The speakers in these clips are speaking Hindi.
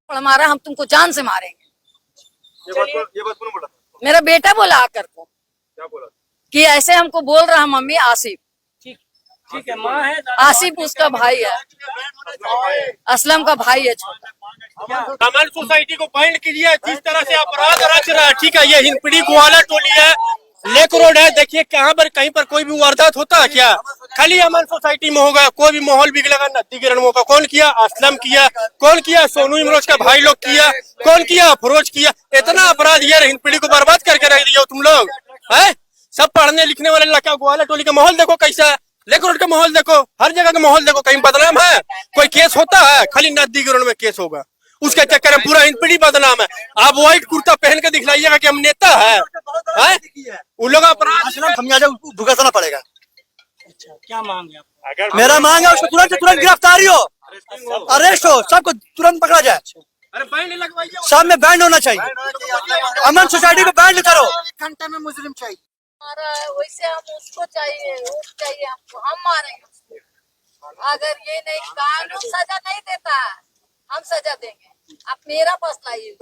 हमारा हम तुमको जान से मारेंगे। ये बात कौन बोला? मेरा बेटा बोला आकर को क्या बोला? कि ऐसे हमको बोल रहा मम्मी आसिफ। ठीक है, माँ है, आसिफ उसका भाई है, असलम का भाई है छोटा। कमल सोसाइटी को पॉइंट कीजिए, जिस तरह से अपराध रच रहा है। ठीक है, ये हिंदपीढ़ी ग्वाला टोली है, लेक रोड है। देखिए कहाँ पर कहीं पर कोई भी वारदात होता है क्या? खाली अमन सोसाइटी में होगा। कोई भी माहौल बिगड़ेगा नदी गिरणों का। कौन किया? असलम किया। कौन किया? सोनू इमरोज का भाई लोग किया। कौन किया? फरोज किया। इतना अपराध ये हिंदपीढ़ी को बर्बाद करके रख दिया तुम लोग है। सब पढ़ने लिखने वाले लड़का ग्वाला टोली का माहौल देखो कैसा है। लेक रोड का माहौल देखो, हर जगह का माहौल देखो। कहीं बदनाम है? कोई केस होता है? खाली नदी गिरणों में केस होगा, उसके चक्कर में पूरा हिंदपीढ़ी बदनाम है। आप व्हाइट कुर्ता पहन के दिखलाइएगा कि हम नेता है? उन लोग अपराध खामियाजा भुगतना पड़ेगा। अच्छा, क्या मांग है आपको? मेरा मांग है उसको तुरंत गिरफ्तारी हो, अरेस्ट हो, सबको तुरंत पकड़ा जाए। अरे बैंड लगवाइए, सब में बैंड होना चाहिए। अमन सोसाइटी में बैंड करो। घंटे में मुजरिम चाहिए। मारा है वैसे हम उसको चाहिए, उसको चाहिए हमको, हम मारेंगे उसको। अगर ये नहीं, कानून सजा नहीं देता, हम सजा देंगे। आप मेरा पास लाइए,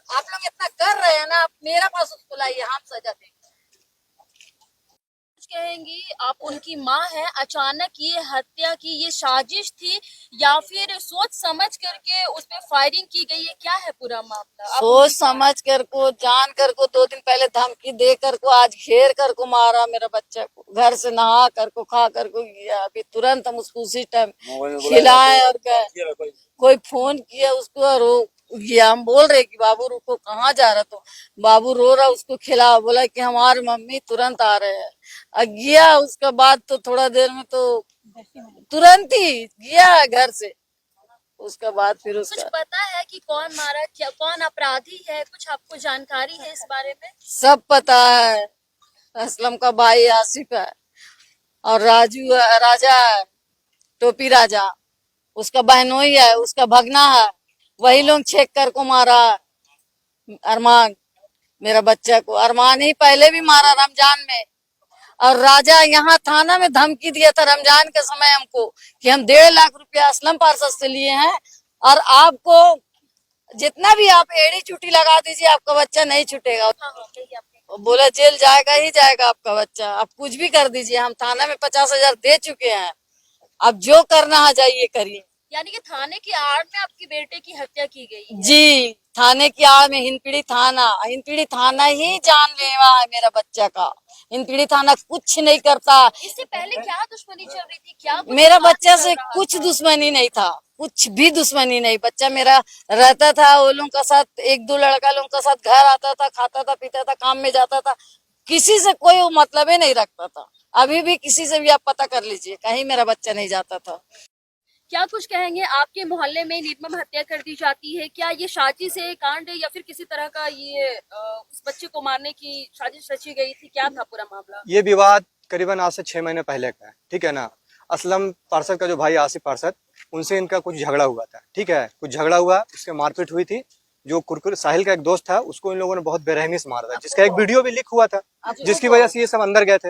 आप लोग इतना कर रहे हैं ना, आप मेरा पास उसको लाइए, हम सजा देंगे। कहेंगी आप उनकी माँ है, अचानक ये हत्या की ये साजिश थी या फिर सोच समझ करके उस पे फायरिंग की गई है? क्या है पूरा मामला? सोच समझ कर को, जान कर को, 2 दिन पहले धमकी दे कर को, आज घेर कर को मारा मेरा बच्चा को। घर से नहा कर को, खा कर को गया। अभी तुरंत हम उसको उसी टाइम खिलाए और गए। कोई फोन किया उसको और वो गया। हम बोल रहे कि बाबू रुको, कहाँ जा रहा? तो बाबू रो रहा, उसको खिला। बोला कि हमारे मम्मी तुरंत आ रहे हैं। गया उसके बाद तो थोड़ा देर में तो तुरंत ही गया घर से। उसके बाद फिर कुछ उसका पता है कि कौन मारा, क्या कौन अपराधी है? कुछ आपको जानकारी है इस बारे में? सब पता है। असलम का भाई आसिफ है और राजू है, राजा है, टोपी राजा उसका बहनोई है, उसका भगना है। वही लोग छेक कर को मारा अरमान, मेरा बच्चा को। अरमान ही पहले भी मारा रमजान में। और राजा यहाँ थाना में धमकी दिया था रमजान के समय हमको कि हम 1.5 लाख रुपया असलम पार्षद से लिए हैं और आपको जितना भी आप एड़ी चुटी लगा दीजिए, आपका बच्चा नहीं छूटेगा। बोला जेल जाएगा ही जाएगा आपका बच्चा, आप कुछ भी कर दीजिए। हम थाना में 50,000 दे चुके हैं, अब जो करना है जाइए करिए। यानी कि थाने की आड़ में आपके बेटे की हत्या की गई है? जी, थाने की आड़ में हिंदपीढ़ी थाना ही जानलेवा है मेरा बच्चा का। हिंदपीढ़ी थाना कुछ नहीं करता। इससे पहले क्या दुश्मनी चल रही थी? क्या मेरा बच्चा से कुछ दुश्मनी नहीं था, कुछ भी दुश्मनी नहीं। बच्चा मेरा रहता था वो लोगों का साथ, 1-2 लड़का लोगों का साथ घर आता था, खाता था, पीता था, काम में जाता था। किसी से कोई मतलब ही नहीं रखता था। अभी भी किसी से भी आप पता कर लीजिए, कहीं मेरा बच्चा नहीं जाता था। क्या कुछ कहेंगे? आपके मोहल्ले में निर्मम हत्या कर दी जाती है, क्या ये साजिश है, कांड है या फिर किसी तरह का ये उस बच्चे को मारने की साजिश रची गई थी? क्या था पूरा मामला? ये विवाद करीबन आज से 6 महीने पहले का है, ठीक है ना। असलम पार्षद का जो भाई आसिफ पार्षद, उनसे इनका कुछ झगड़ा हुआ था, ठीक है। कुछ झगड़ा हुआ, उसके मारपीट हुई थी। जो कुरकुर साहिल का एक दोस्त था, उसको इन लोगों ने बहुत बेरहमी से मारा था, जिसका एक वीडियो भी लीक हुआ था, जिसकी वजह से ये सब अंदर गए थे।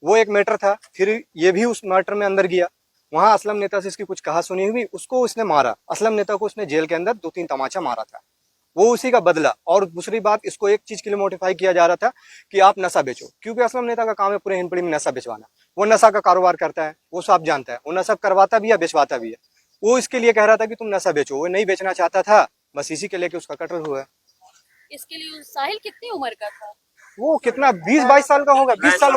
वो एक मैटर था। फिर ये भी उस मैटर में अंदर गया। वहां असलम नेता से इसकी कुछ कहा सुनी हुई, उसको उसने मारा। असलम नेता को उसने जेल के अंदर 2-3 तमाचा मारा था, वो उसी का बदला। और दूसरी बात, इसको एक चीज के लिए मोटिफाई किया जा रहा था कि आप नशा बेचो, क्योंकि असलम नेता का काम है पूरे हिंदपीढ़ी में नशा बेचवाना। वो नशा का कारोबार करता है, वो सब जानता है। वो नशा करवाता भी है, बेचवाता भी है। वो इसके लिए कह रहा था कि तुम नशा बेचो, वो नहीं बेचना चाहता था, बस इसी के लेके उसका कत्ल हुआ है। इसके लिए साहिल कितनी उम्र का था? वो कितना 20-22 साल का होगा, 20 साल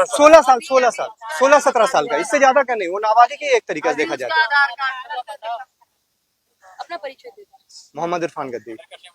16-17 साल का, इससे ज्यादा का नहीं। वो नाबालिग ही एक तरीका से देखा जाता है। अपना परिचय दे दो। मोहम्मद इरफान गद्दी।